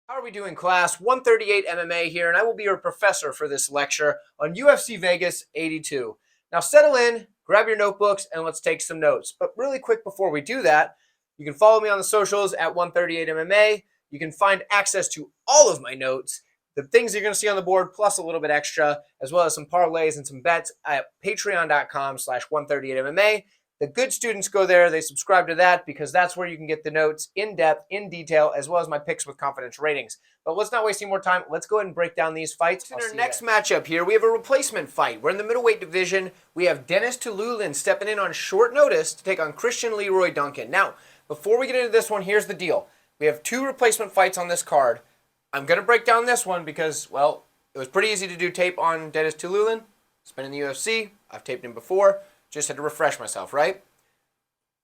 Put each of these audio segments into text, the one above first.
How are we doing, class? 138 MMA here, and I will be your professor for this lecture on UFC Vegas 82. Now settle in, grab your notebooks, and let's take some notes. But really quick before we do that, you can follow me on the socials at 138 MMA. You can find access to all of my notes, the things you're going to see on the board, plus a little bit extra, as well as some parlays and some bets at patreon.com/138MMA. The good students go there. They subscribe to that because that's where you can get the notes in depth, in detail, as well as my picks with confidence ratings. But let's not waste any more time. Let's go ahead and break down these fights. In our next matchup here, we have a replacement fight. We're in the middleweight division. We have Dennis Tiululin stepping in on short notice to take on Christian Leroy Duncan. Now, before we get into this one, here's the deal. We have two replacement fights on this card. I'm going to break down this one because, well, it was pretty easy to do tape on Dennis Tiululin. He's been in the UFC. I've taped him before. Just had to refresh myself, right?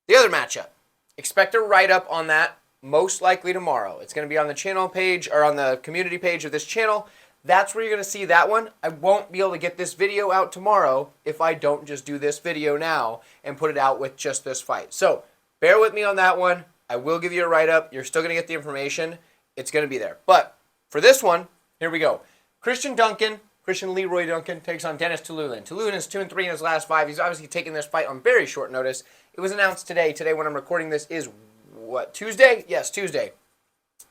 The other matchup. Expect a write-up on that most likely tomorrow. It's going to be on the channel page or on the community page of this channel. That's where you're going to see that one. I won't be able to get this video out tomorrow if I don't just do this video now and put it out with just this fight. So bear with me on that one. I will give you a write-up. You're still going to get the information. It's going to be there. But for this one, here we go. Christian Leroy Duncan takes on Dennis Tiululin. Tiululin is 2-3 in his last 5. He's obviously taking this fight on very short notice. It was announced today. Today, when I'm recording this, is what, Tuesday? Yes, Tuesday.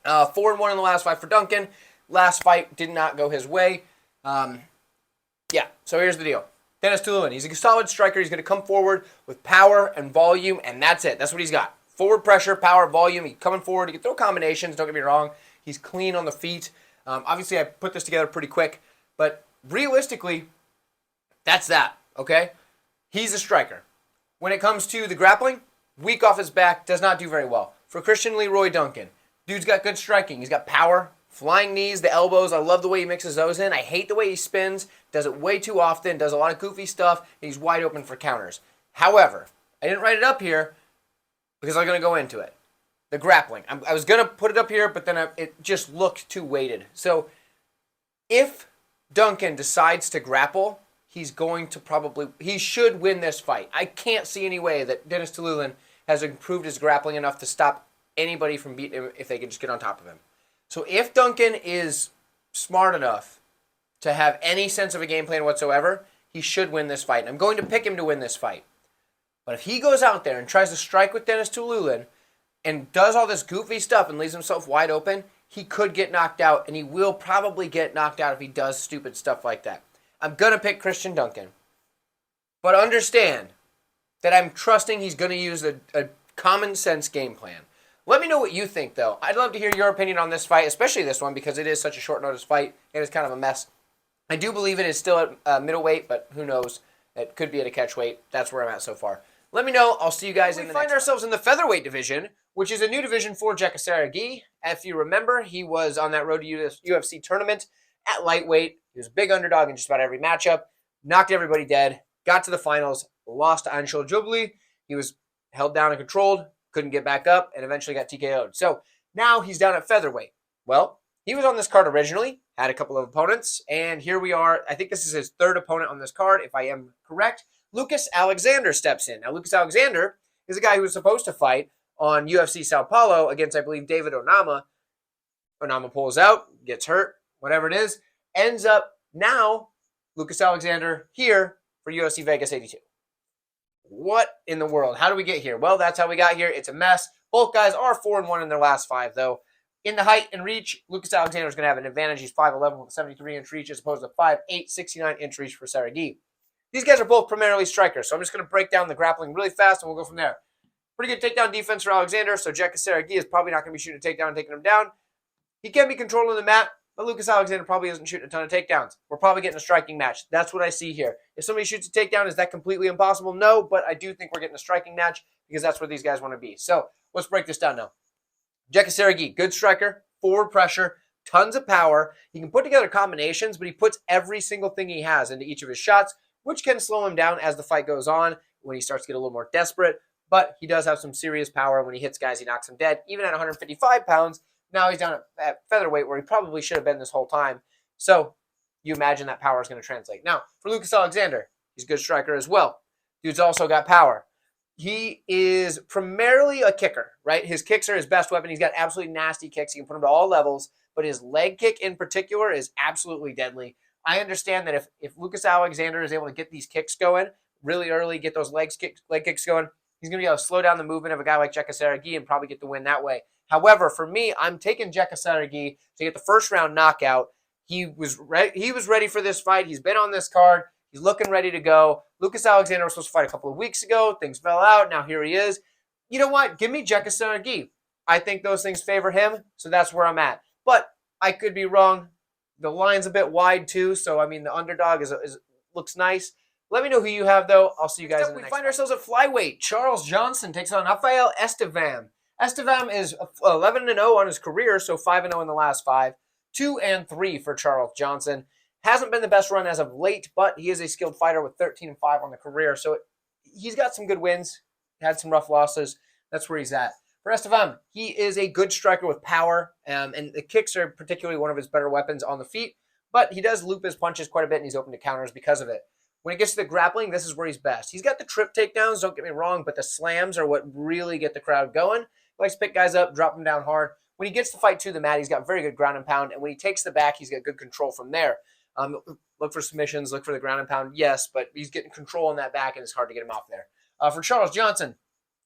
4-1 in the last 5 for Duncan. Last fight did not go his way. Yeah, so here's the deal. Dennis Tiululin, he's a solid striker. He's going to come forward with power and volume, and that's it. That's what he's got. Forward pressure, power, volume. He's coming forward. He can throw combinations, don't get me wrong. He's clean on the feet. Obviously, I put this together pretty quick. But realistically, that's that, okay? He's a striker. When it comes to the grappling, weak off his back, does not do very well. For Christian Leroy Duncan, dude's got good striking. He's got power, flying knees, the elbows. I love the way he mixes those in. I hate the way he spins, does it way too often, does a lot of goofy stuff, and he's wide open for counters. However, I didn't write it up here because I'm going to go into it. The grappling. I was going to put it up here, but then it just looked too weighted. So if Duncan decides to grapple, he should win this fight. I can't see any way that Dennis Tiululin has improved his grappling enough to stop anybody from beating him if they can just get on top of him. So if Duncan is smart enough to have any sense of a game plan whatsoever, he should win this fight. And I'm going to pick him to win this fight. But if he goes out there and tries to strike with Dennis Tiululin and does all this goofy stuff and leaves himself wide open, he could get knocked out, and he will probably get knocked out if he does stupid stuff like that. I'm going to pick Christian Duncan. But understand that I'm trusting he's going to use a common sense game plan. Let me know what you think, though. I'd love to hear your opinion on this fight, especially this one, because it is such a short notice fight, and it's kind of a mess. I do believe it is still at middleweight, but who knows? It could be at a catchweight. That's where I'm at so far. Let me know. I'll see you guys in the next one. We find ourselves in the featherweight division, which is a new division for Saragih. If you remember, he was on that road to UFC tournament at lightweight. He was a big underdog in just about every matchup. Knocked everybody dead. Got to the finals. Lost to Anheliger. He was held down and controlled. Couldn't get back up. And eventually got TKO'd. So now he's down at featherweight. Well, he was on this card originally. Had a couple of opponents. And here we are. I think this is his third opponent on this card, if I am correct. Lucas Alexander steps in. Now, Lucas Alexander is a guy who was supposed to fight on UFC Sao Paulo against, I believe, David Onama. Onama pulls out, gets hurt, whatever it is. Ends up now, Lucas Alexander here for UFC Vegas 82. What in the world? How do we get here? Well, that's how we got here. It's a mess. Both guys are 4-1 in their last 5, though. In the height and reach, Lucas Alexander is going to have an advantage. He's 5'11 with a 73-inch reach as opposed to 5'8", 69-inch reach for Saragih. These guys are both primarily strikers, so I'm just going to break down the grappling really fast, and we'll go from there. Pretty good takedown defense for Alexander, so Saragih is probably not going to be shooting a takedown and taking him down. He can be controlling the mat, but Lucas Alexander probably isn't shooting a ton of takedowns. We're probably getting a striking match. That's what I see here. If somebody shoots a takedown, is that completely impossible? No, but I do think we're getting a striking match because that's where these guys want to be. So let's break this down now. Saragih, good striker, forward pressure, tons of power. He can put together combinations, but he puts every single thing he has into each of his shots, which can slow him down as the fight goes on when he starts to get a little more desperate. But he does have some serious power. When he hits guys, he knocks them dead. Even at 155 pounds, now he's down at featherweight where he probably should have been this whole time. So you imagine that power is going to translate. Now, for Lucas Alexander, he's a good striker as well. Dude's also got power. he is primarily a kicker, right? His kicks are his best weapon. He's got absolutely nasty kicks. He can put them to all levels, but his leg kick in particular is absolutely deadly. I understand that if Lucas Alexander is able to get these kicks going really early, get those leg kicks going, he's going to be able to slow down the movement of a guy like Saragih and probably get the win that way. However, for me, I'm taking Saragih to get the first round knockout. He was ready for this fight. He's been on this card. He's looking ready to go. Lucas Alexander was supposed to fight a couple of weeks ago. Things fell out. Now here he is. You know what? Give me Saragih. I think those things favor him, so that's where I'm at. But I could be wrong. The line's a bit wide too, so I mean the underdog looks nice. Let me know who you have though. I'll see you guys in the next. We find ourselves at flyweight. Charles Johnson takes on Rafael Estevam. Estevam is 11-0 on his career, so 5-0 in the last 5. 2-3 for Charles Johnson. Hasn't been the best run as of late, but he is a skilled fighter with 13-5 on the career, so he's got some good wins. Had some rough losses. That's where he's at. For Estevam, he is a good striker with power, and the kicks are particularly one of his better weapons on the feet, but he does loop his punches quite a bit, and he's open to counters because of it. When it gets to the grappling, this is where he's best. He's got the trip takedowns, don't get me wrong, but the slams are what really get the crowd going. He likes to pick guys up, drop them down hard. When he gets the fight to the mat, he's got very good ground and pound, and when he takes the back, he's got good control from there. Look for submissions, look for the ground and pound, yes, but he's getting control on that back, and it's hard to get him off there. For Charles Johnson,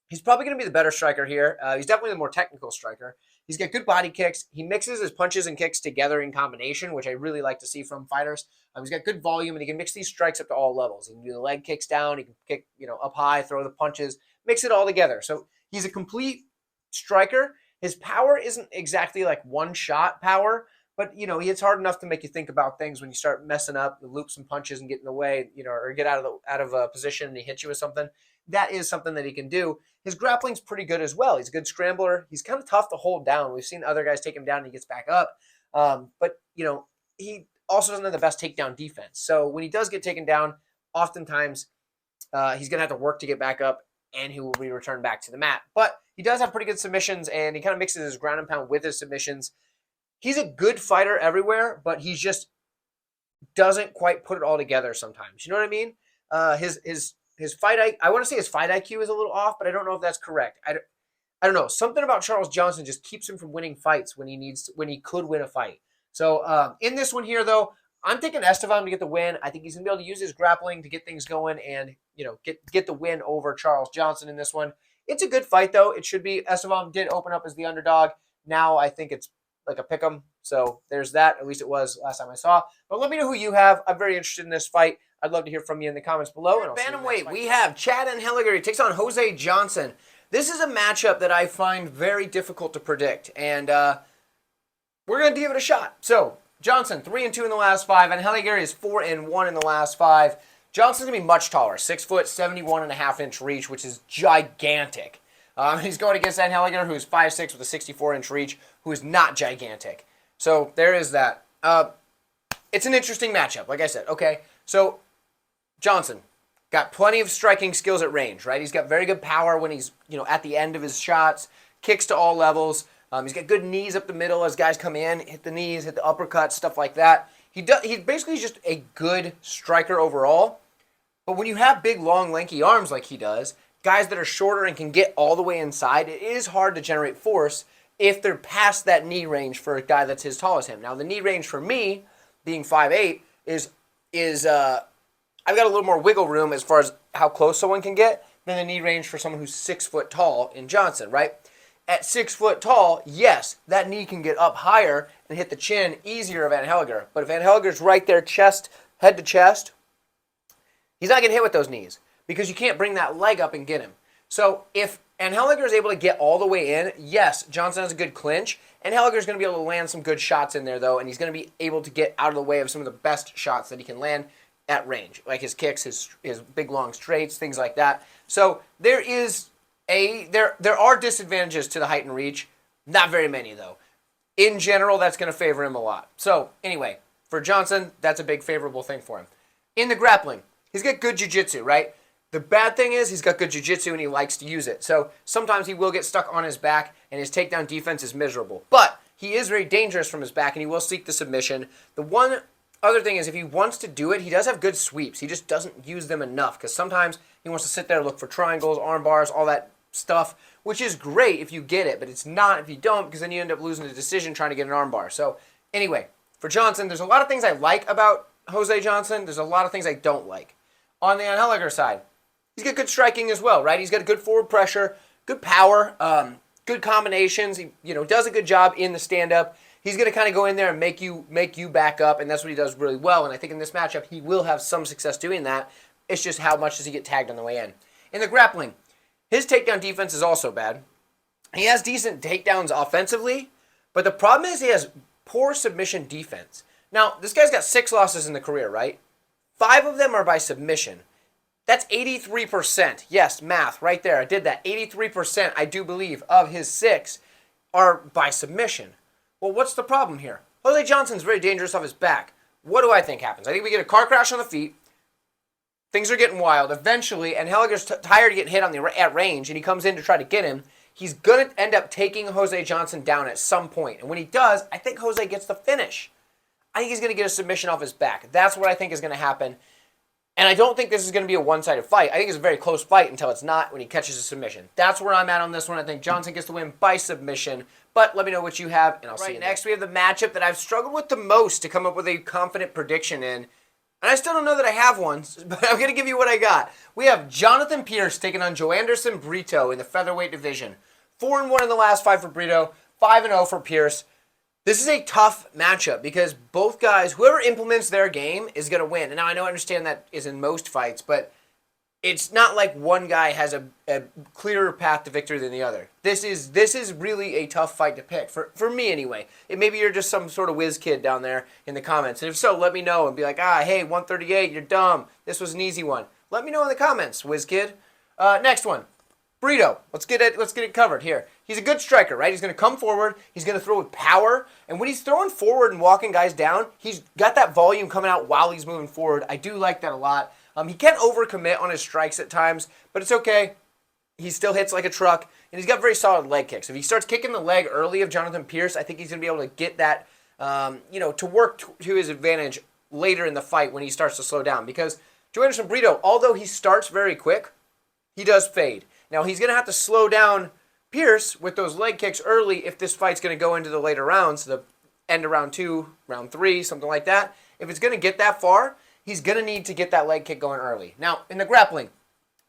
he's probably going to be the better striker here. He's definitely the more technical striker. He's got good body kicks. He mixes his punches and kicks together in combination, which I really like to see from fighters. He's got good volume, and he can mix these strikes up to all levels. He can do the leg kicks down. He can kick, up high, throw the punches, mix it all together. So he's a complete striker. His power isn't exactly like one-shot power, but, he hits hard enough to make you think about things when you start messing up, loop some punches and get in the way, or get out of a position and he hits you with something. That is something that he can do. His grappling's pretty good as well. He's a good scrambler. He's kind of tough to hold down. We've seen other guys take him down and he gets back up. But, he also doesn't have the best takedown defense. So when he does get taken down, oftentimes he's going to have to work to get back up and he will be returned back to the mat. But he does have pretty good submissions and he kind of mixes his ground and pound with his submissions. He's a good fighter everywhere, but he just doesn't quite put it all together sometimes. You know what I mean? His fight, I want to say his fight IQ is a little off, but I don't know if that's correct. I don't know. Something about Charles Johnson just keeps him from winning fights when he could win a fight. So in this one here, though, I'm taking Estevam to get the win. I think he's going to be able to use his grappling to get things going and, get the win over Charles Johnson in this one. It's a good fight, though. It should be. Estevam did open up as the underdog. Now I think it's like a pick'em. So there's that. At least it was last time I saw. But let me know who you have. I'm very interested in this fight. I'd love to hear from you in the comments below. And bantamweight, we have Chad Anheliger. He takes on Jose Johnson. This is a matchup that I find very difficult to predict, and we're going to give it a shot. So Johnson, 3-2 in the last 5. Anheliger is 4-1 in the last 5. Johnson's going to be much taller, 6 foot, 71.5-inch reach, which is gigantic. He's going against Anheliger, who's 5'6" with a 64-inch reach, who is not gigantic. So there is that. It's an interesting matchup, like I said. Okay, so Johnson got plenty of striking skills at range, right? He's got very good power when he's, at the end of his shots, kicks to all levels. He's got good knees up the middle as guys come in, hit the knees, hit the uppercuts, stuff like that. He's basically just a good striker overall. But when you have big, long, lanky arms like he does, guys that are shorter and can get all the way inside, it is hard to generate force if they're past that knee range for a guy that's as tall as him. Now, the knee range for me, being 5'8", is I've got a little more wiggle room as far as how close someone can get than the knee range for someone who's 6 foot tall in Johnson, right? At 6 foot tall, yes, that knee can get up higher and hit the chin easier of Anheliger. But if Anheliger's right there, head to chest, he's not going to hit with those knees because you can't bring that leg up and get him. So if Anheliger is able to get all the way in, yes, Johnson has a good clinch. Anheliger is going to be able to land some good shots in there, though, and he's going to be able to get out of the way of some of the best shots that he can land at range, like his kicks, his big, long straights, things like that. So there are disadvantages to the height and reach. Not very many, though. In general, that's going to favor him a lot. So anyway, for Johnson, that's a big favorable thing for him. In the grappling, he's got good jiu-jitsu, right? The bad thing is he's got good jiu-jitsu and he likes to use it. So sometimes he will get stuck on his back and his takedown defense is miserable. But he is very dangerous from his back and he will seek the submission. The one other thing is if he wants to do it, he does have good sweeps. He just doesn't use them enough because sometimes he wants to sit there, look for triangles, arm bars, all that stuff, which is great if you get it, but it's not if you don't because then you end up losing the decision trying to get an arm bar. So anyway, for Johnson, there's a lot of things I like about Jose Johnson. There's a lot of things I don't like. On the Anheliger side, he's got good striking as well, right? He's got a good forward pressure, good power, good combinations. He, does a good job in the stand-up. He's going to kind of go in there and make you back up, and that's what he does really well. And I think in this matchup, he will have some success doing that. It's just how much does he get tagged on the way in. In the grappling, his takedown defense is also bad. He has decent takedowns offensively, but the problem is he has poor submission defense. Now, this guy's got 6 losses in the career, right? 5 of them are by submission. That's 83%. Yes, math, right there. I did that. 83%, I do believe, of his 6 are by submission. Well, what's the problem here? Jose Johnson's very dangerous off his back. What do I think happens? I think we get a car crash on the feet. Things are getting wild. Eventually, Anheliger's tired of getting hit at range, and he comes in to try to get him. He's going to end up taking Jose Johnson down at some point. And when he does, I think Jose gets the finish. I think he's going to get a submission off his back. That's what I think is going to happen. And I don't think this is going to be a one-sided fight. I think it's a very close fight until it's not when he catches a submission. That's where I'm at on this one. I think Johnson gets the win by submission. But let me know what you have, and I'll see you next. We have the matchup that I've struggled with the most to come up with a confident prediction in. And I still don't know that I have one, but I'm going to give you what I got. We have Jonathan Pearce taking on Joanderson Brito in the featherweight division. 4-1 in the last 5 for Brito, 5-0 for Pearce. This is a tough matchup because both guys, whoever implements their game is going to win. And now I understand that is in most fights, but it's not like one guy has a clearer path to victory than the other. This is really a tough fight to pick, for me anyway. Maybe you're just some sort of whiz kid down there in the comments. And if so, let me know and be like, hey, 138, you're dumb. This was an easy one. Let me know in the comments, whiz kid. Next one. Brito, let's get it covered here. He's a good striker, right? He's going to come forward. He's going to throw with power. And when he's throwing forward and walking guys down, he's got that volume coming out while he's moving forward. I do like that a lot. He can overcommit on his strikes at times, but it's okay. He still hits like a truck, and he's got very solid leg kicks. If he starts kicking the leg early of Jonathan Pearce, I think he's going to be able to get that, to work to his advantage later in the fight when he starts to slow down. Because Joanderson Brito, although he starts very quick, he does fade. Now, he's going to have to slow down Pearce with those leg kicks early if this fight's going to go into the later rounds, the end of round 2, round 3, something like that. If it's going to get that far, he's going to need to get that leg kick going early. Now, in the grappling,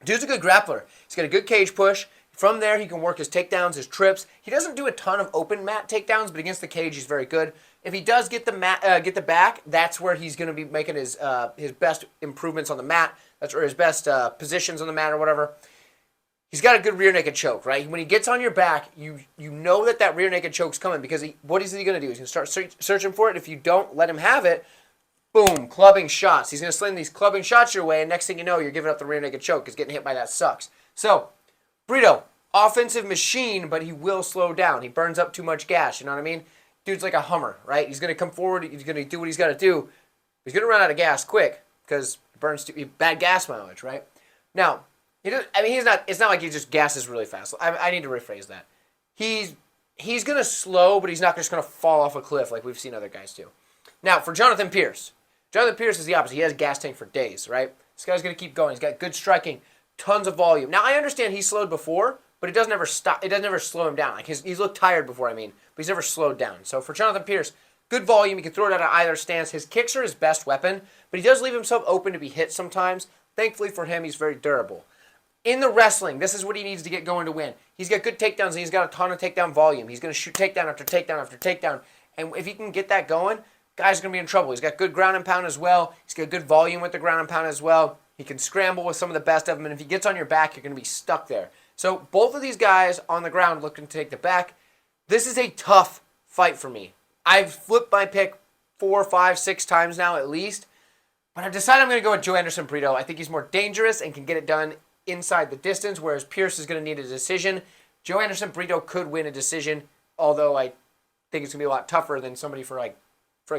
dude's a good grappler. He's got a good cage push. From there, he can work his takedowns, his trips. He doesn't do a ton of open mat takedowns, but against the cage, he's very good. If he does get the back, that's where he's going to be making his best improvements on the mat. That's where his best positions on the mat or whatever. He's got a good rear naked choke, right? When he gets on your back, you know that rear naked choke's coming because what is he going to do? He's going to start searching for it. If you don't let him have it, boom, clubbing shots. He's going to sling these clubbing shots your way, and next thing you know, you're giving up the rear naked choke because getting hit by that sucks. So, Brito, offensive machine, but he will slow down. He burns up too much gas, you know what I mean? Dude's like a Hummer, right? He's going to come forward. He's going to do what he's got to do. He's going to run out of gas quick because it burns bad gas mileage, right? Now, it's not like he just gasses really fast. I need to rephrase that. He's going to slow, but he's not just going to fall off a cliff like we've seen other guys do. Now, for Jonathan Pearce. Jonathan Pearce is the opposite. He has a gas tank for days, right? This guy's going to keep going. He's got good striking, tons of volume. Now, I understand he slowed before, but it doesn't ever stop. It doesn't ever slow him down. Like he's looked tired before, but he's never slowed down. So for Jonathan Pearce, good volume. He can throw it out of either stance. His kicks are his best weapon, but he does leave himself open to be hit sometimes. Thankfully for him, he's very durable. In the wrestling, this is what he needs to get going to win. He's got good takedowns, and he's got a ton of takedown volume. He's going to shoot takedown after takedown after takedown. And if he can get that going, guy's going to be in trouble. He's got good ground and pound as well. He's got good volume with the ground and pound as well. He can scramble with some of the best of them. And if he gets on your back, you're going to be stuck there. So both of these guys on the ground looking to take the back. This is a tough fight for me. I've flipped my pick 4, 5, 6 times now at least. But I've decided I'm going to go with Joanderson Brito. I think he's more dangerous and can get it done inside the distance, whereas Pearce is going to need a decision. Joanderson Brito could win a decision, although I think it's going to be a lot tougher than somebody for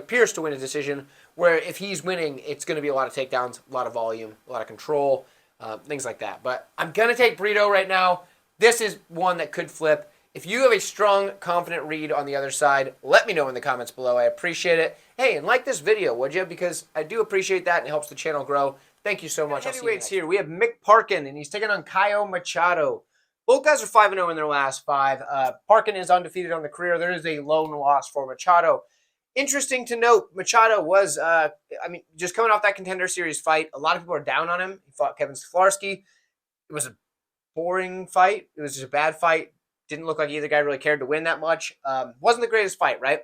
Pearce to win a decision, where if he's winning, it's going to be a lot of takedowns, a lot of volume, a lot of control, things like that. But I'm going to take Brito right now. This is one that could flip. If you have a strong, confident read on the other side, let me know in the comments below. I appreciate it. Hey, and like this video, would you? Because I do appreciate that and it helps the channel grow. Thank you so much. Heavyweights here. We have Parkin, and he's taking on Machado. Both guys are 5-0 in their last 5. Parkin is undefeated on the career. There is a lone loss for Machado. Interesting to note, Machado was, just coming off that Contender Series fight. A lot of people are down on him. He fought Kevin Stefanski. It was a boring fight. It was just a bad fight. Didn't look like either guy really cared to win that much. Wasn't the greatest fight, right?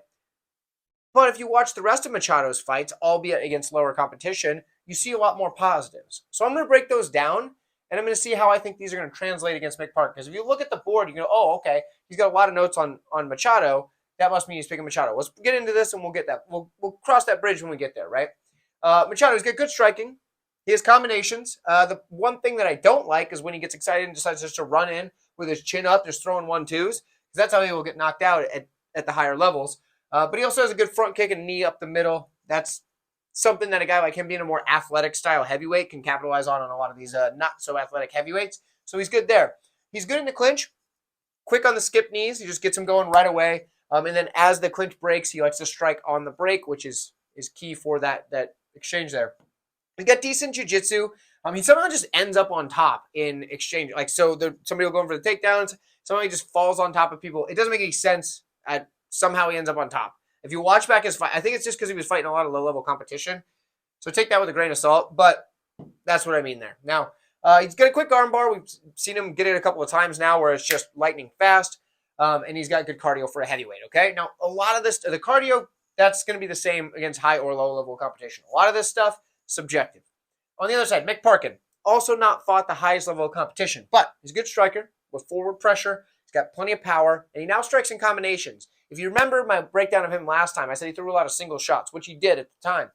But if you watch the rest of Machado's fights, albeit against lower competition, you see a lot more positives. So I'm going to break those down, and I'm going to see how I think these are going to translate against Parkin. Because if you look at the board, you go, oh, okay, he's got a lot of notes on Machado. That must mean he's picking Machado. Let's get into this, and we'll get that. We'll cross that bridge when we get there, right? Machado's got good striking. He has combinations. The one thing that I don't like is when he gets excited and decides just to run in with his chin up, just throwing 1-2s. Because that's how he will get knocked out at the higher levels. But he also has a good front kick and knee up the middle. That's something that a guy like him being a more athletic style heavyweight can capitalize on a lot of these not so athletic heavyweights. So he's good there. He's good in the clinch. Quick on the skip knees. He just gets him going right away. And then as the clinch breaks, he likes to strike on the break, which is key for that exchange there. He got decent jiu-jitsu. He somehow just ends up on top in exchange. Like, so somebody will go in for the takedowns. Somebody just falls on top of people. It doesn't make any sense. Somehow he ends up on top. If you watch back his fight, I think it's just because he was fighting a lot of low-level competition. So take that with a grain of salt, but that's what I mean there. Now, he's got a quick armbar. We've seen him get it a couple of times now where it's just lightning fast, and he's got good cardio for a heavyweight, okay? Now, a lot of this, the cardio, that's going to be the same against high or low-level competition. A lot of this stuff, subjective. On the other side, Parkin, also not fought the highest level of competition, but he's a good striker with forward pressure. He's got plenty of power, and he now strikes in combinations. If you remember my breakdown of him last time, I said he threw a lot of single shots, which he did at the time.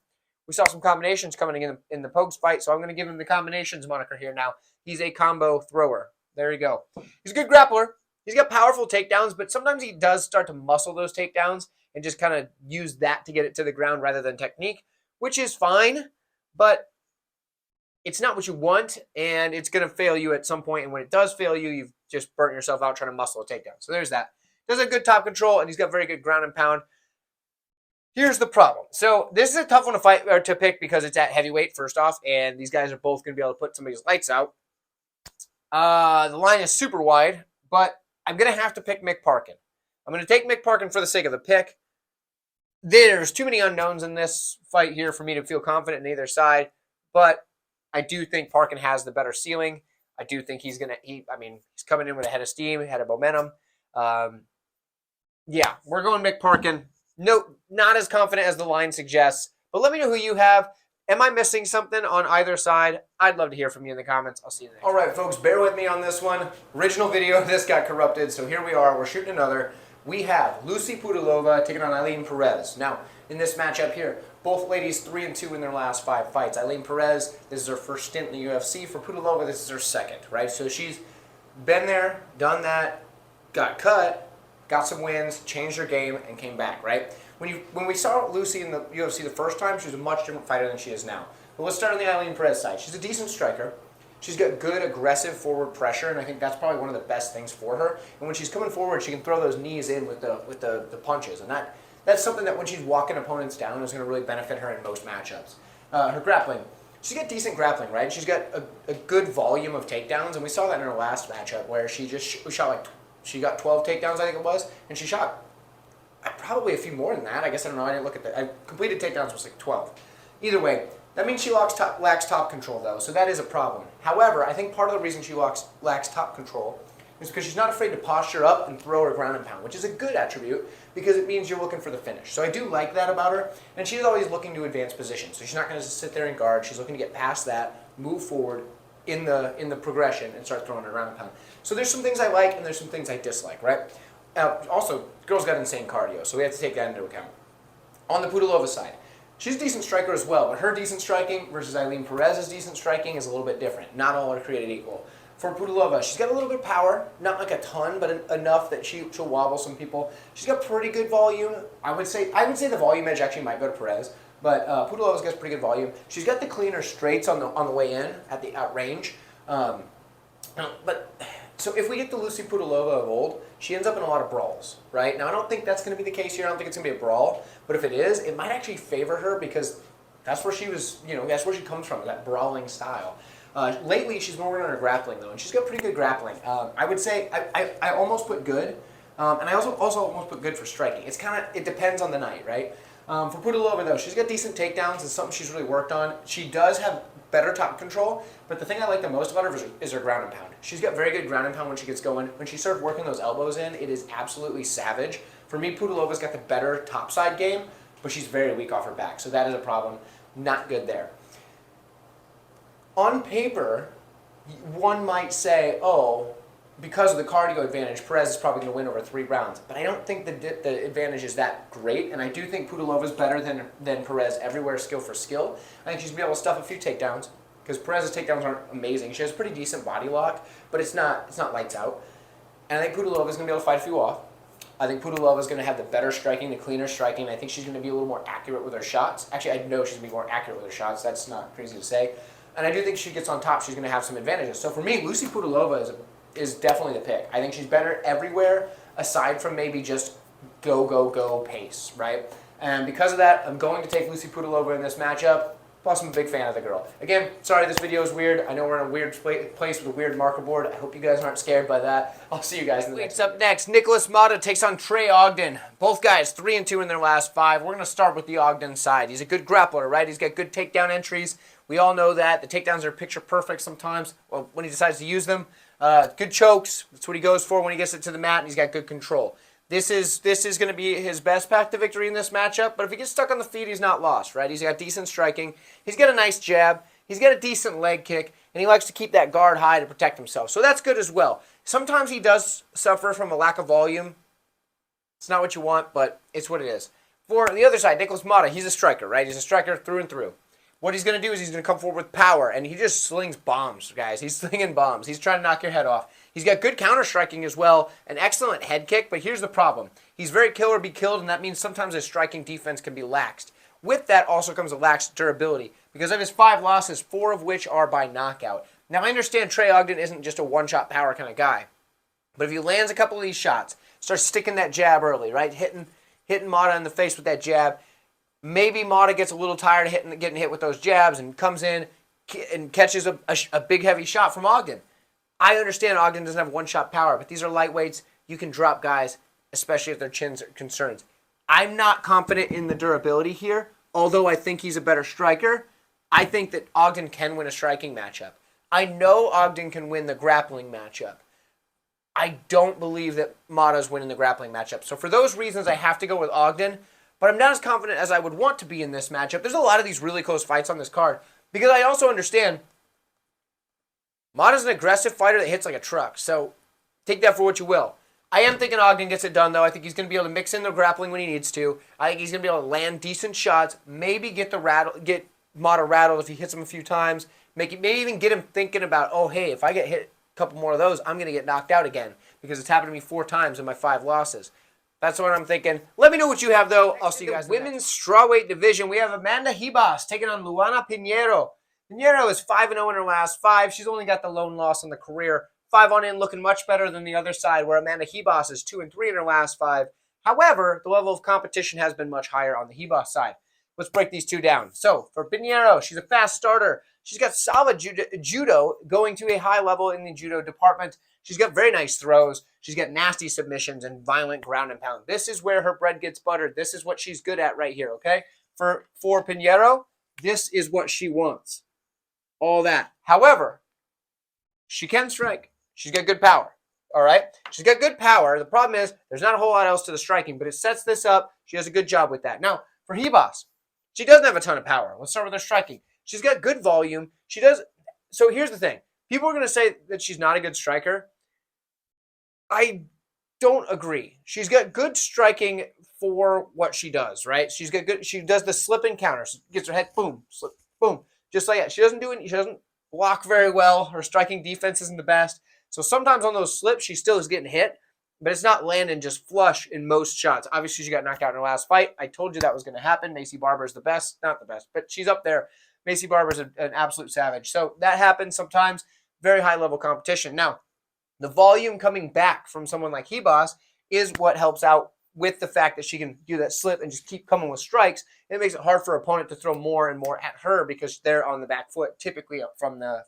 We saw some combinations coming in the Pogues fight, so I'm going to give him the combinations moniker here now. He's a combo thrower. There you go. He's a good grappler. He's got powerful takedowns, but sometimes he does start to muscle those takedowns and just kind of use that to get it to the ground rather than technique, which is fine, but it's not what you want, and it's going to fail you at some point, and when it does fail you, you've just burnt yourself out trying to muscle a takedown. So there's that. Does a good top control, and he's got very good ground and pound. Here's the problem. So this is a tough one to fight or to pick because it's at heavyweight, first off, and these guys are both going to be able to put somebody's lights out. The line is super wide, but I'm going to have to pick Parkin. I'm going to take Parkin for the sake of the pick. There's too many unknowns in this fight here for me to feel confident in either side, but I do think Parkin has the better ceiling. I do think he's coming in with a head of steam, head of momentum. Yeah, we're going Parkin. No, not as confident as the line suggests, but let me know who you have. Am I missing something on either side? I'd love to hear from you in the comments. I'll see you next time. All right, folks, bear with me on this one. Original video, this got corrupted, so here we are. We're shooting another. We have Lucy Pudilova taking on Perez. Now, in this matchup here, both ladies 3-2 in their last 5 fights. Perez, this is her first stint in the UFC. For Pudilova, this is her second, right? So she's been there, done that, got cut, got some wins, changed her game, and came back, right? When we saw Lucy in the UFC the first time, she was a much different fighter than she is now. But let's start on the Perez side. She's a decent striker. She's got good, aggressive forward pressure, and I think that's probably one of the best things for her. And when she's coming forward, she can throw those knees in with the punches, and that's something that when she's walking opponents down is going to really benefit her in most matchups. Her grappling. She's got decent grappling, right? She's got a good volume of takedowns, and we saw that in her last matchup where she got 12 takedowns, I think it was, and she shot probably a few more than that. I guess I don't know. I didn't look at that. I completed takedowns was like 12. Either way, that means she lacks top control, though, so that is a problem. However, I think part of the reason she lacks top control is because she's not afraid to posture up and throw her ground and pound, which is a good attribute because it means you're looking for the finish. So I do like that about her, and she's always looking to advance position. So she's not going to sit there and guard. She's looking to get past that, move forward in the progression, and start throwing her ground and pound. So there's some things I like, and there's some things I dislike, right? Also, girl's got insane cardio, so we have to take that into account. On the Pudilova side, she's a decent striker as well, but her decent striking versus Perez's decent striking is a little bit different. Not all are created equal. For Pudilova, she's got a little bit of power, not like a ton, but enough that she'll wobble some people. She's got pretty good volume. I would say the volume edge actually might go to Perez, but Pudilova's got pretty good volume. She's got the cleaner straights on the way in at range, but So if we get the Lucy Pudilova of old, she ends up in a lot of brawls, right? Now, I don't think that's going to be the case here. I don't think it's going to be a brawl. But if it is, it might actually favor her because that's where she was, that's where she comes from, that brawling style. Lately, she's more working on her grappling, though, and she's got pretty good grappling. I would say I almost put good, and I also almost put good for striking. It depends on the night, right? For Pudilova, though, she's got decent takedowns. It's something she's really worked on. She does have better top control, but the thing I like the most about her is her ground and pound. She's got very good ground and pound when she gets going. When she starts working those elbows in, it is absolutely savage. For me, Pudilova's got the better topside game, but she's very weak off her back, so that is a problem. Not good there. On paper, one might say, oh, because of the cardio advantage, Perez is probably going to win over 3 rounds. But I don't think the advantage is that great, and I do think Pudilova is better than Perez everywhere, skill for skill. I think she's going to be able to stuff a few takedowns, because Perez's takedowns aren't amazing. She has pretty decent body lock, but it's not lights out. And I think Pudilova is going to be able to fight a few off. I think Pudilova is going to have the better striking, the cleaner striking. I think she's going to be a little more accurate with her shots. Actually, I know she's going to be more accurate with her shots. That's not crazy to say. And I do think she gets on top, she's going to have some advantages. So for me, Lucy Pudilova is definitely the pick. I think she's better everywhere aside from maybe just go pace, right? And because of that, I'm going to take Lucy Pudilova in this matchup. Plus, I'm a big fan of the girl. Again, sorry this video is weird. I know we're in a weird place with a weird marker board. I hope you guys aren't scared by that. I'll see you guys in the next. Up next, Nicholas Motta takes on Trey Ogden. Both guys 3-2 in their last 5. We're going to start with the Ogden side. He's a good grappler, right? He's got good takedown entries. We all know that. The takedowns are picture perfect sometimes, well, when he decides to use them. Good chokes. That's what he goes for when he gets it to the mat, and he's got good control. This is going to be his best path to victory in this matchup, but if he gets stuck on the feet, he's not lost, right? He's got decent striking. He's got a nice jab. He's got a decent leg kick, and he likes to keep that guard high to protect himself. So that's good as well. Sometimes he does suffer from a lack of volume. It's not what you want, but it's what it is. For the other side, Nicholas Motta, he's a striker, right? He's a striker through and through. What he's going to do is he's going to come forward with power, and he just slings bombs, guys. He's slinging bombs. He's trying to knock your head off. He's got good counter-striking as well, an excellent head kick, but here's the problem. He's very kill or be killed, and that means sometimes his striking defense can be laxed. With that also comes a lax durability. Because of his 5 losses, 4 of which are by knockout. Now, I understand Trey Ogden isn't just a one-shot power kind of guy, but if he lands a couple of these shots, starts sticking that jab early, right, hitting Motta in the face with that jab, maybe Motta gets a little tired of getting hit with those jabs and comes in and catches a big, heavy shot from Ogden. I understand Ogden doesn't have one-shot power, but these are lightweights. You can drop guys, especially if their chins are concerns. I'm not confident in the durability here, although I think he's a better striker. I think that Ogden can win a striking matchup. I know Ogden can win the grappling matchup. I don't believe that Motta's winning the grappling matchup. So for those reasons, I have to go with Ogden. But I'm not as confident as I would want to be in this matchup. There's a lot of these really close fights on this card. Because I also understand Motta's an aggressive fighter that hits like a truck. So take that for what you will. I am thinking Ogden gets it done, though. I think he's going to be able to mix in the grappling when he needs to. I think he's going to be able to land decent shots. Maybe get Motta rattled if he hits him a few times. Maybe even get him thinking about, oh, hey, if I get hit a couple more of those, I'm going to get knocked out again. Because it's happened to me 4 times in my 5 losses. That's what I'm thinking. Let me know what you have, though. I'll see you guys in the women's strawweight division. We have Amanda Ribas taking on Luana Pinheiro. Pinheiro is 5-0 in her last 5. She's only got the lone loss in the career. 5 on in, looking much better than the other side, where Amanda Ribas is 2-3 in her last 5. However, the level of competition has been much higher on the Ribas side. Let's break these two down. So, for Pinheiro, she's a fast starter. She's got solid judo, going to a high level in the judo department. She's got very nice throws. She's got nasty submissions and violent ground and pound. This is where her bread gets buttered. This is what she's good at right here, okay? For Pinheiro, this is what she wants. All that. However, she can strike. She's got good power, all right? She's got good power. The problem is there's not a whole lot else to the striking, but it sets this up. She does a good job with that. Now, for Ribas, she doesn't have a ton of power. Let's start with her striking. She's got good volume. She does. So here's the thing. People are going to say that she's not a good striker. I don't agree. She's got good striking for what she does, right? She's got good. She does the slip and counter. She gets her head, boom, slip, boom, just like that. She doesn't do it. She doesn't block very well. Her striking defense isn't the best. So sometimes on those slips, she still is getting hit, but it's not landing just flush in most shots. Obviously, she got knocked out in her last fight. I told you that was going to happen. Macy Barber is the best, not the best, but she's up there. Macy Barber is an absolute savage. So that happens sometimes. Very high level competition. Now, The volume coming back from someone like Ribas is what helps out with the fact that she can do that slip and just keep coming with strikes. And it makes it hard for her opponent to throw more and more at her because they're on the back foot, typically up from the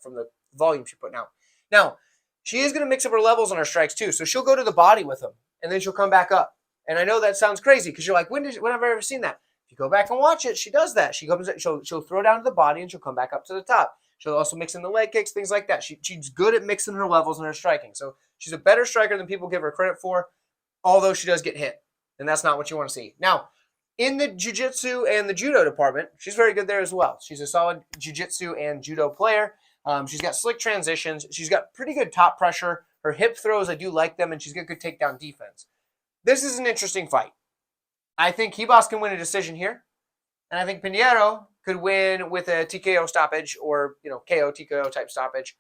volume she's putting out. Now, she is going to mix up her levels on her strikes too. So she'll go to the body with them, and then she'll come back up. And I know that sounds crazy because you're like, when have I ever seen that? If you go back and watch it, she does that. She'll throw down to the body and she'll come back up to the top. She'll also mix in the leg kicks, things like that. She's good at mixing her levels and her striking. So she's a better striker than people give her credit for, although she does get hit. And that's not what you want to see. Now, in the jiu-jitsu and the judo department, she's very good there as well. She's a solid jiu-jitsu and judo player. She's got slick transitions. She's got pretty good top pressure. Her hip throws, I do like them, and she's got good takedown defense. This is an interesting fight. I think Ribas can win a decision here. And I think Pinheiro could win with a TKO stoppage or, KO, TKO type stoppage.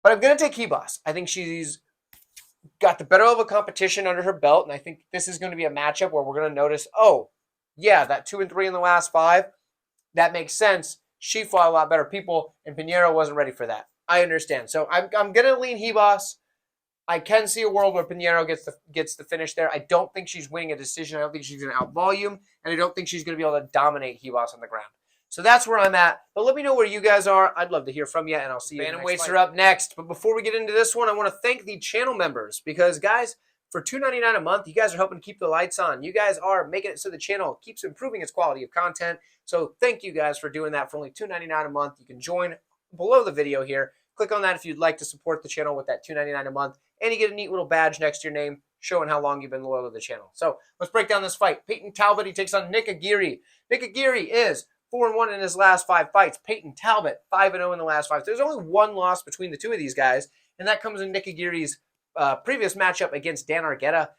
But I'm going to take Ribas. I think she's got the better level of competition under her belt, and I think this is going to be a matchup where we're going to notice, oh, yeah, that 2-3 in the last 5, that makes sense. She fought a lot better people, and Pinheiro wasn't ready for that. I understand. So I'm going to lean Ribas. I can see a world where Pinheiro gets the finish there. I don't think she's winning a decision. I don't think she's going to out-volume, and I don't think she's going to be able to dominate Ribas on the ground. So that's where I'm at. But let me know where you guys are. I'd love to hear from you, and I'll see you in the next fight. Bantamweights are up next. But before we get into this one, I want to thank the channel members because, guys, for $2.99 a month, you guys are helping keep the lights on. You guys are making it so the channel keeps improving its quality of content. So thank you guys for doing that for only $2.99 a month. You can join below the video here. Click on that if you'd like to support the channel with that $2.99 a month. And you get a neat little badge next to your name showing how long you've been loyal to the channel. So let's break down this fight. Peyton Talbott, he takes on Nick Aguirre. Nick Aguirre is 4-1 in his last 5 fights. Peyton Talbott, 5-0 in the last 5. There's only one loss between the two of these guys, and that comes in Nick Aguirre's previous matchup against Dan Argueta.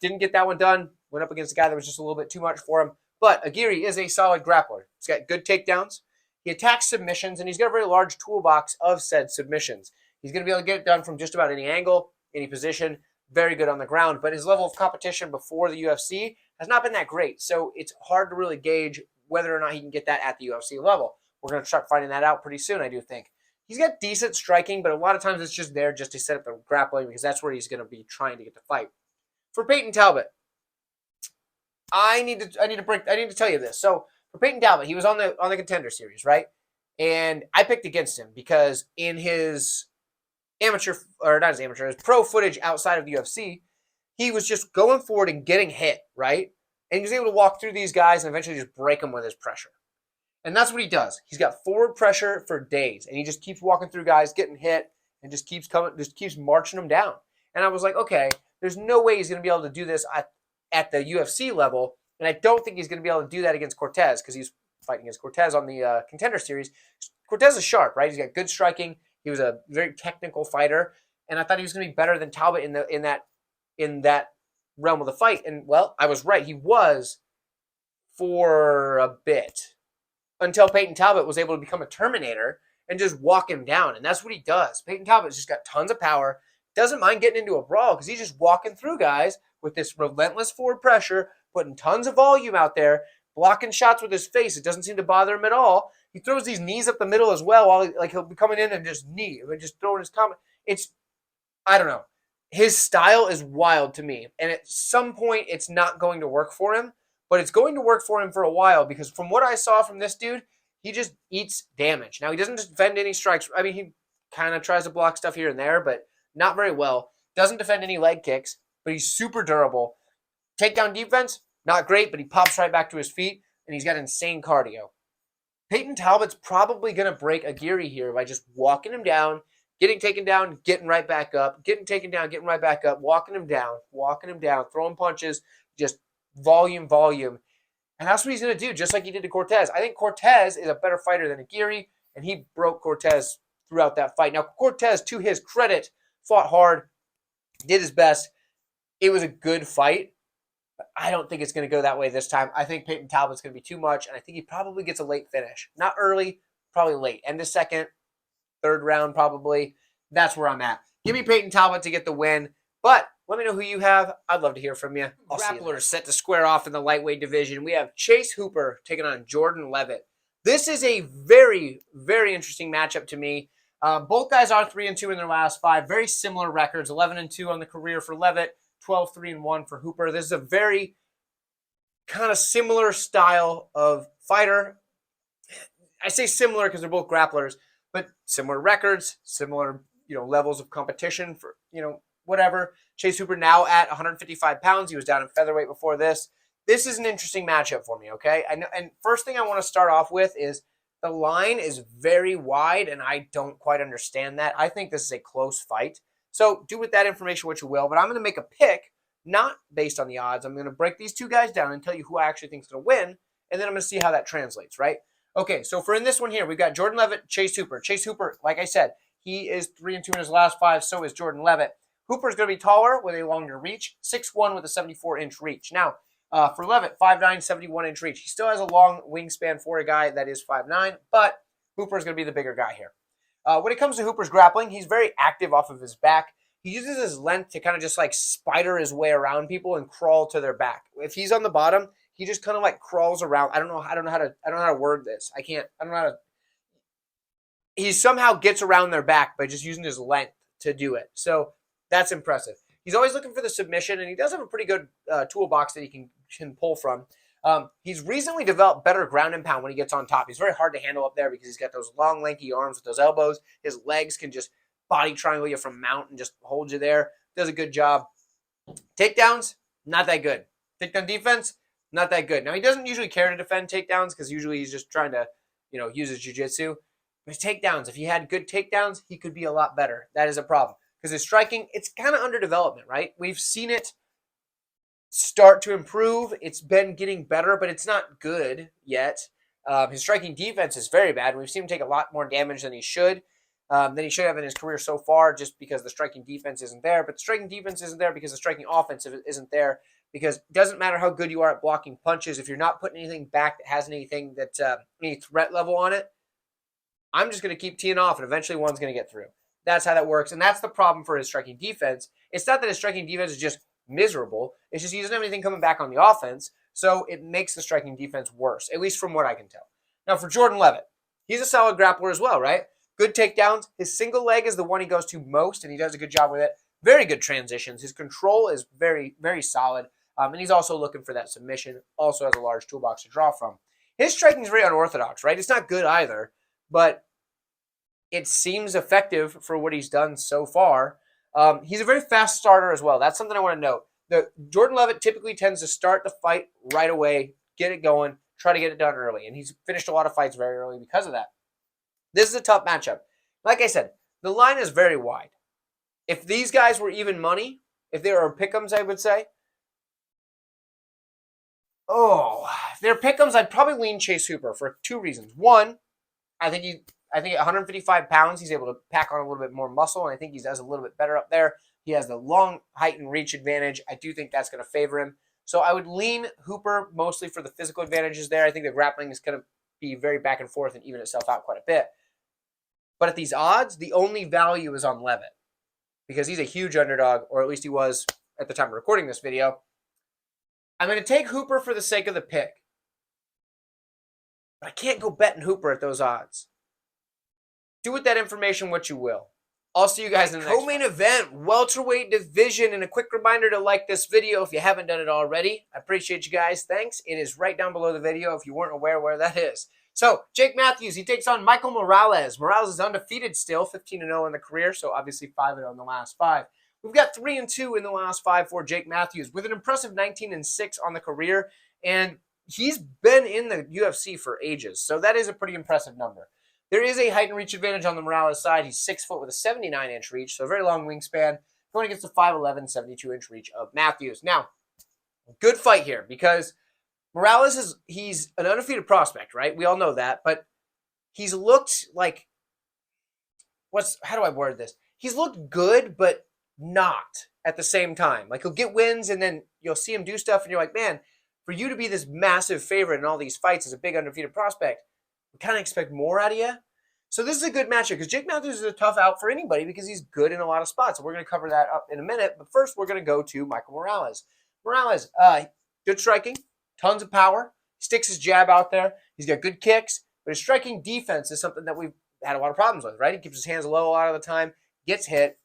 Didn't get that one done. Went up against a guy that was just a little bit too much for him. But Aguirre is a solid grappler. He's got good takedowns. He attacks submissions, and he's got a very large toolbox of said submissions. He's going to be able to get it done from just about any angle, any position. Very good on the ground. But his level of competition before the UFC has not been that great. So it's hard to really gauge whether or not he can get that at the UFC level. We're going to start finding that out pretty soon, I do think. He's got decent striking, but a lot of times it's just there just to set up the grappling because that's where he's going to be trying to get the fight. For Peyton Talbott, I need to tell you this. So for Peyton Talbott, he was on the Contender Series, right? And I picked against him because in his his pro footage outside of the UFC, he was just going forward and getting hit, right? And he was able to walk through these guys and eventually just break them with his pressure. And that's what he does. He's got forward pressure for days, and he just keeps walking through guys, getting hit, and just keeps marching them down. And I was like, okay, there's no way he's going to be able to do this at the UFC level, and I don't think he's going to be able to do that against Cortez because he's fighting against Cortez on the Contender Series. Cortez is sharp, right? He's got good striking. He was a very technical fighter, and I thought he was going to be better than Talbott in that realm of the fight. And well, I was right. He was for a bit until Peyton Talbott was able to become a Terminator and just walk him down. And that's what he does. Peyton Talbott's just got tons of power, doesn't mind getting into a brawl because he's just walking through guys with this relentless forward pressure, putting tons of volume out there, blocking shots with his face. It doesn't seem to bother him at all. He throws these knees up the middle as well while he'll be coming in and just just throwing his comment. I don't know. His style is wild to me. And at some point, it's not going to work for him. But it's going to work for him for a while because from what I saw from this dude, he just eats damage. Now, he doesn't defend any strikes. I mean, he kind of tries to block stuff here and there, but not very well. Doesn't defend any leg kicks, but he's super durable. Takedown defense, not great, but he pops right back to his feet, and he's got insane cardio. Peyton Talbott's probably going to break Aguirre here by just walking him down, getting taken down, getting right back up, getting taken down, getting right back up, walking him down, throwing punches, just volume. And that's what he's going to do, just like he did to Cortez. I think Cortez is a better fighter than Aguirre, and he broke Cortez throughout that fight. Now, Cortez, to his credit, fought hard, did his best. It was a good fight, but I don't think it's going to go that way this time. I think Peyton Talbott's going to be too much, and I think he probably gets a late finish. Not early, probably late. End of second, third round probably. That's where I'm at. Give me Peyton Talbott to get the win, but let me know who you have. I'd love to hear from you. Grapplers set to square off in the lightweight division. We have Chase Hooper taking on Jordan Leavitt. This is a very, very interesting matchup to me. Both guys are 3-2 in their last 5. Very similar records, 11-2 on the career for Leavitt, 12-3-1 for Hooper. This is a very kind of similar style of fighter. I say similar because they're both grapplers, but similar records, similar, levels of competition for, whatever. Chase Hooper now at 155 pounds. He was down in featherweight before this. This is an interesting matchup for me, okay? I know, and first thing I want to start off with is the line is very wide, and I don't quite understand that. I think this is a close fight. So do with that information what you will, but I'm going to make a pick, not based on the odds. I'm going to break these two guys down and tell you who I actually think is going to win, and then I'm going to see how that translates, right? Okay, so for in this one here, we've got Jordan Leavitt, Chase Hooper. Chase Hooper, like I said, he is 3-2 in his last 5, so is Jordan Leavitt. Hooper's going to be taller with a longer reach, 6'1" with a 74-inch reach. Now, for Leavitt, 5'9", 71-inch reach. He still has a long wingspan for a guy that is 5'9", but Hooper's going to be the bigger guy here. When it comes to Hooper's grappling, he's very active off of his back. He uses his length to kind of just like spider his way around people and crawl to their back. If he's on the bottom, he just kind of like crawls around. I don't know how to word this. I don't know how to. He somehow gets around their back by just using his length to do it. So that's impressive. He's always looking for the submission, and he does have a pretty good toolbox that he can pull from. He's recently developed better ground and pound when he gets on top. He's very hard to handle up there because he's got those long, lanky arms with those elbows. His legs can just body triangle you from mount and just hold you there. Does a good job. Takedowns, not that good. Takedown defense, not that good. Now, he doesn't usually care to defend takedowns because usually he's just trying to, use his jiu-jitsu. But his takedowns, if he had good takedowns, he could be a lot better. That is a problem. Because his striking, it's kind of under development, right? We've seen it start to improve. It's been getting better, but it's not good yet. His striking defense is very bad. We've seen him take a lot more damage than he should have in his career so far, just because the striking defense isn't there. But the striking defense isn't there because the striking offense isn't there. Because it doesn't matter how good you are at blocking punches. If you're not putting anything back that has anything that any threat level on it, I'm just going to keep teeing off, and eventually one's going to get through. That's how that works, and that's the problem for his striking defense. It's not that his striking defense is just miserable. It's just he doesn't have anything coming back on the offense, so it makes the striking defense worse, at least from what I can tell. Now, for Jordan Leavitt, he's a solid grappler as well, right? Good takedowns. His single leg is the one he goes to most, and he does a good job with it. Very good transitions. His control is very, very solid, and he's also looking for that submission. Also has a large toolbox to draw from. His striking is very unorthodox, right? It's not good either, but it seems effective for what he's done so far. He's a very fast starter as well. That's something I want to note. Jordan Leavitt typically tends to start the fight right away, get it going, try to get it done early. And he's finished a lot of fights very early because of that. This is a tough matchup. Like I said, the line is very wide. If these guys were even money, if they were pick'ems, I would say. If they're pick'ems, I'd probably lean Chase Hooper for 2 reasons. One, I think at 155 pounds, he's able to pack on a little bit more muscle, and I think he does a little bit better up there. He has the long height and reach advantage. I do think that's going to favor him. So I would lean Hooper mostly for the physical advantages there. I think the grappling is going to be very back and forth and even itself out quite a bit. But at these odds, the only value is on Leavitt because he's a huge underdog, or at least he was at the time of recording this video. I'm going to take Hooper for the sake of the pick. But I can't go betting Hooper at those odds. Do with that information what you will. I'll see you guys in the next co-main event, welterweight division. And a quick reminder to like this video if you haven't done it already. I appreciate you guys. Thanks. It is right down below the video if you weren't aware where that is. So, Jake Matthews, he takes on Michael Morales. Morales is undefeated still, 15-0 in the career, so obviously 5-0 in the last 5. We've got 3-2 in the last 5 for Jake Matthews with an impressive 19-6 on the career. And he's been in the UFC for ages, so that is a pretty impressive number. There is a height and reach advantage on the Morales side. He's 6 foot with a 79-inch reach, so a very long wingspan, going against the 5'11", 72-inch reach of Matthews. Now, good fight here because Morales he's an undefeated prospect, right? We all know that, but he's looked like, how do I word this? He's looked good, but not at the same time. Like, he'll get wins, and then you'll see him do stuff, and you're like, man, for you to be this massive favorite in all these fights as a big undefeated prospect, we kind of expect more out of you. So this is a good matchup because Jake Matthews is a tough out for anybody because he's good in a lot of spots. We're going to cover that up in a minute, but first we're going to go to Michael Morales. Morales, good striking, tons of power, sticks his jab out there. He's got good kicks, but his striking defense is something that we've had a lot of problems with, right? He keeps his hands low a lot of the time, gets hit.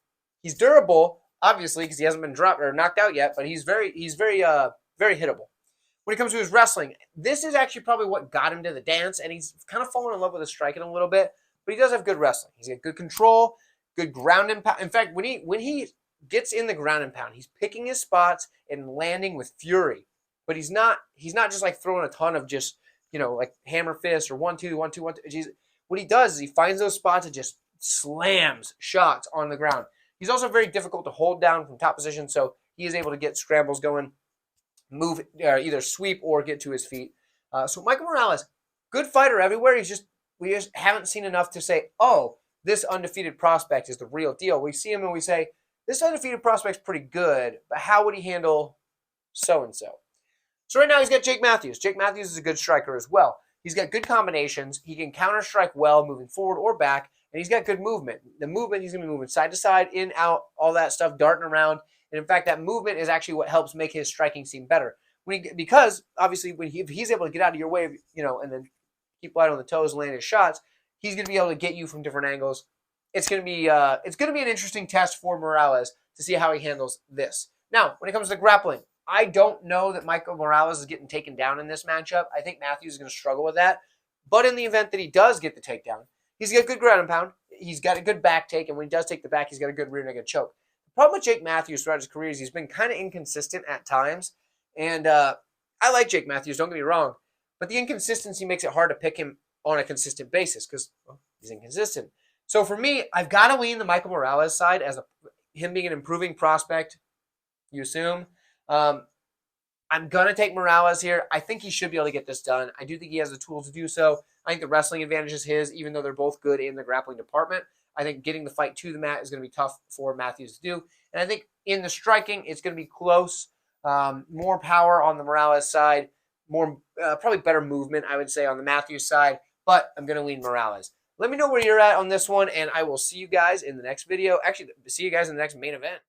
He's durable, obviously, because he hasn't been dropped or knocked out yet, but he's very hittable. When it comes to his wrestling, this is actually probably what got him to the dance, and he's kind of fallen in love with his striking a little bit, but he does have good wrestling. He's got good control, good ground and pound. In fact, when he gets in the ground and pound, he's picking his spots and landing with fury. But he's not just like throwing a ton of just, like hammer fist or 1-2, 1-2, 1-2. What he does is he finds those spots and just slams shots on the ground. He's also very difficult to hold down from top position, so he is able to get scrambles going, move, either sweep or get to his feet. So Michael Morales, good fighter everywhere. We just haven't seen enough to say, oh, this undefeated prospect is the real deal. We see him and we say, this undefeated prospect's pretty good, but how would he handle so-and-so? So right now he's got Jake Matthews. Jake Matthews is a good striker as well. He's got good combinations. He can counter-strike well, moving forward or back, and he's got good movement. The movement, he's going to be moving side to side, in, out, all that stuff, darting around. And in fact, that movement is actually what helps make his striking seem better. Because obviously, if he's able to get out of your way, and then keep light on the toes and land his shots, he's going to be able to get you from different angles. It's going to be an interesting test for Morales to see how he handles this. Now, when it comes to grappling, I don't know that Michael Morales is getting taken down in this matchup. I think Matthews is going to struggle with that. But in the event that he does get the takedown, he's got good ground and pound. He's got a good back take, and when he does take the back, he's got a good rear naked choke. The problem with Jake Matthews throughout his career is he's been kind of inconsistent at times. And I like Jake Matthews, don't get me wrong. But the inconsistency makes it hard to pick him on a consistent basis because he's inconsistent. So for me, I've got to lean the Michael Morales side as him being an improving prospect, you assume. I'm going to take Morales here. I think he should be able to get this done. I do think he has the tools to do so. I think the wrestling advantage is his, even though they're both good in the grappling department. I think getting the fight to the mat is going to be tough for Matthews to do. And I think in the striking, it's going to be close. More power on the Morales side. More probably better movement, I would say, on the Matthews side. But I'm going to lean Morales. Let me know where you're at on this one, and I will see you guys in the next video. Actually, see you guys in the next main event.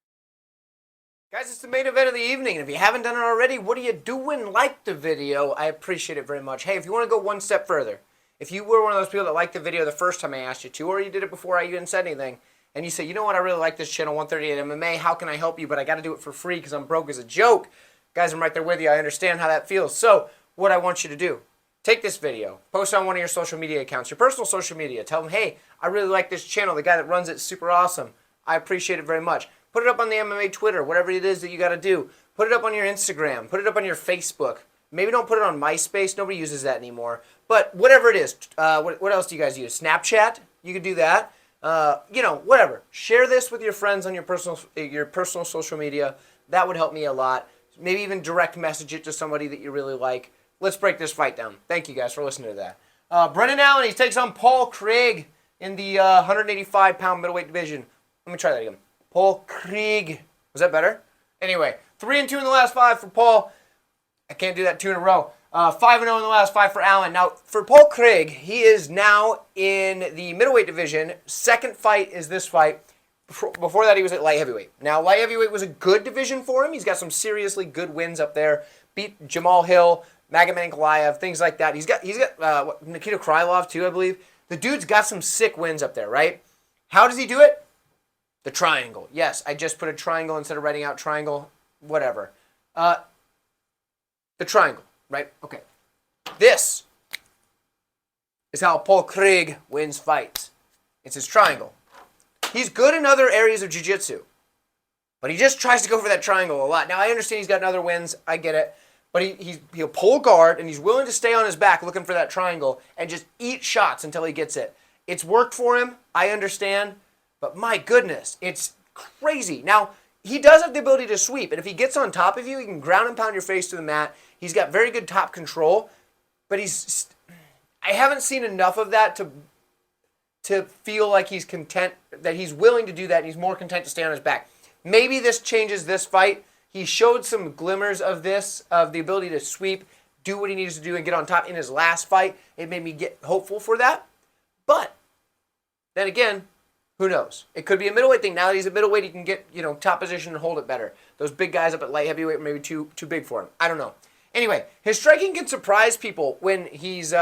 Guys, it's the main event of the evening, and if you haven't done it already, what are you doing? Like the video. I appreciate it very much. Hey, if you want to go one step further, if you were one of those people that liked the video the first time I asked you to, or you did it before I even said anything, and you say, you know what, I really like this channel, 138 MMA, how can I help you, but I got to do it for free because I'm broke as a joke. Guys, I'm right there with you. I understand how that feels. So, what I want you to do, take this video, post it on one of your social media accounts, your personal social media. Tell them, hey, I really like this channel. The guy that runs it is super awesome. I appreciate it very much. Put it up on the MMA Twitter, whatever it is that you got to do. Put it up on your Instagram. Put it up on your Facebook. Maybe don't put it on MySpace. Nobody uses that anymore. But whatever it is, what else do you guys use? Snapchat? You could do that. Whatever. Share this with your friends on your personal social media. That would help me a lot. Maybe even direct message it to somebody that you really like. Let's break this fight down. Thank you guys for listening to that. Brendan Allen, he takes on Paul Craig in the 185-pound middleweight division. Let me try that again. Paul Craig. Was that better? Anyway, 3-2 in the last 5 for Paul. I can't do that 2 in a row. 5-0 in the last 5 for Allen. Now, for Paul Craig, he is now in the middleweight division. Second fight is this fight. Before that, he was at light heavyweight. Now, light heavyweight was a good division for him. He's got some seriously good wins up there. Beat Jamal Hill, Magomed Ankalaev, things like that. He's got Nikita Krylov too, I believe. The dude's got some sick wins up there, right? How does he do it? The triangle. Yes, I just put a triangle instead of writing out triangle. Whatever. The triangle, right? Okay. This is how Paul Craig wins fights. It's his triangle. He's good in other areas of jiu-jitsu, but he just tries to go for that triangle a lot. Now, I understand he's got other wins. I get it. But he'll pull guard, and he's willing to stay on his back looking for that triangle and just eat shots until he gets it. It's worked for him. I understand. But my goodness, it's crazy. Now, he does have the ability to sweep, and if he gets on top of you, he can ground and pound your face to the mat. He's got very good top control, but I haven't seen enough of that to feel like he's content, that he's willing to do that, and he's more content to stay on his back. Maybe this changes this fight. He showed some glimmers of this, of the ability to sweep, do what he needs to do, and get on top in his last fight. It made me get hopeful for that. But then again, who knows? It could be a middleweight thing. Now that he's a middleweight, he can get, top position and hold it better. Those big guys up at light heavyweight were maybe too big for him. I don't know. Anyway, his striking can surprise people when he's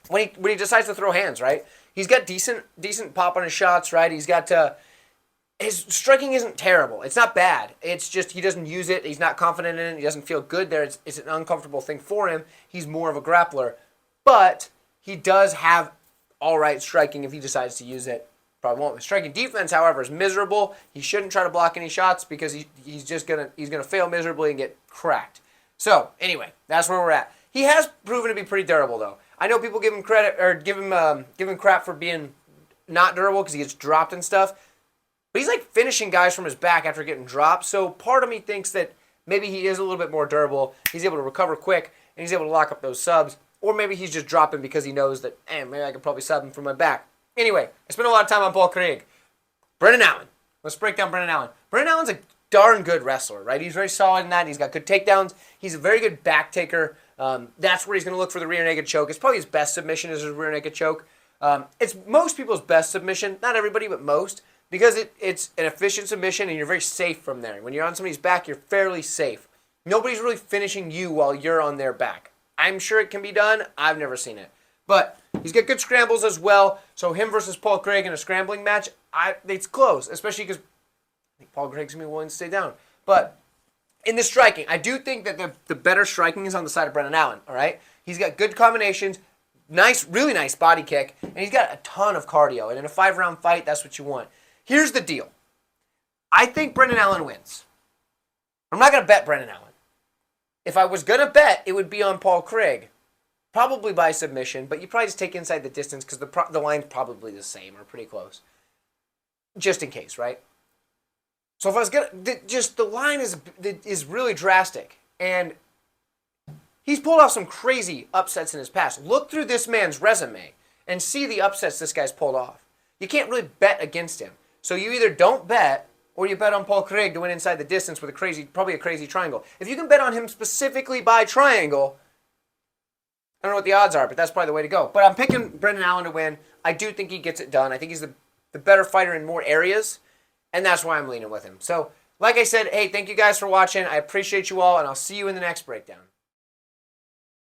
when he decides to throw hands, right? He's got decent pop on his shots, right? He's got his striking isn't terrible. It's not bad. It's just he doesn't use it. He's not confident in it. He doesn't feel good there. It's an uncomfortable thing for him. He's more of a grappler. But he does have all right striking if he decides to use it. Probably won't. His striking defense, however, is miserable. He shouldn't try to block any shots because he's gonna fail miserably and get cracked. So anyway, that's where we're at. He has proven to be pretty durable, though. I know people give him credit or give him crap for being not durable because he gets dropped and stuff. But he's like finishing guys from his back after getting dropped. So part of me thinks that maybe he is a little bit more durable. He's able to recover quick and he's able to lock up those subs. Or maybe he's just dropping because he knows that, maybe I could probably sub him from my back. Anyway, I spent a lot of time on Paul Craig. Brendan Allen. Let's break down Brendan Allen. Brendan Allen's a darn good wrestler, right? He's very solid in that. He's got good takedowns. He's a very good back taker. That's where he's going to look for the rear naked choke. It's probably his best submission is his rear naked choke. It's most people's best submission. Not everybody, but most. Because it's an efficient submission and you're very safe from there. When you're on somebody's back, you're fairly safe. Nobody's really finishing you while you're on their back. I'm sure it can be done. I've never seen it. But he's got good scrambles as well. So him versus Paul Craig in a scrambling match, it's close. Especially because I think Paul Craig's going to be willing to stay down. But in the striking, I do think that the better striking is on the side of Brendan Allen. All right? He's got good combinations. Nice, really nice body kick. And he's got a ton of cardio. And in a 5-round fight, that's what you want. Here's the deal. I think Brendan Allen wins. I'm not going to bet Brendan Allen. If I was going to bet, it would be on Paul Craig. Probably by submission, but you probably just take inside the distance because the line's probably the same or pretty close. Just in case, right? So if I was going to... Just the line is really drastic. And he's pulled off some crazy upsets in his past. Look through this man's resume and see the upsets this guy's pulled off. You can't really bet against him. So you either don't bet, or you bet on Paul Craig to win inside the distance with probably a crazy triangle. If you can bet on him specifically by triangle, I don't know what the odds are, but that's probably the way to go. But I'm picking Brendan Allen to win. I do think he gets it done. I think he's the better fighter in more areas, and that's why I'm leaning with him. So, like I said, hey, thank you guys for watching. I appreciate you all, and I'll see you in the next breakdown.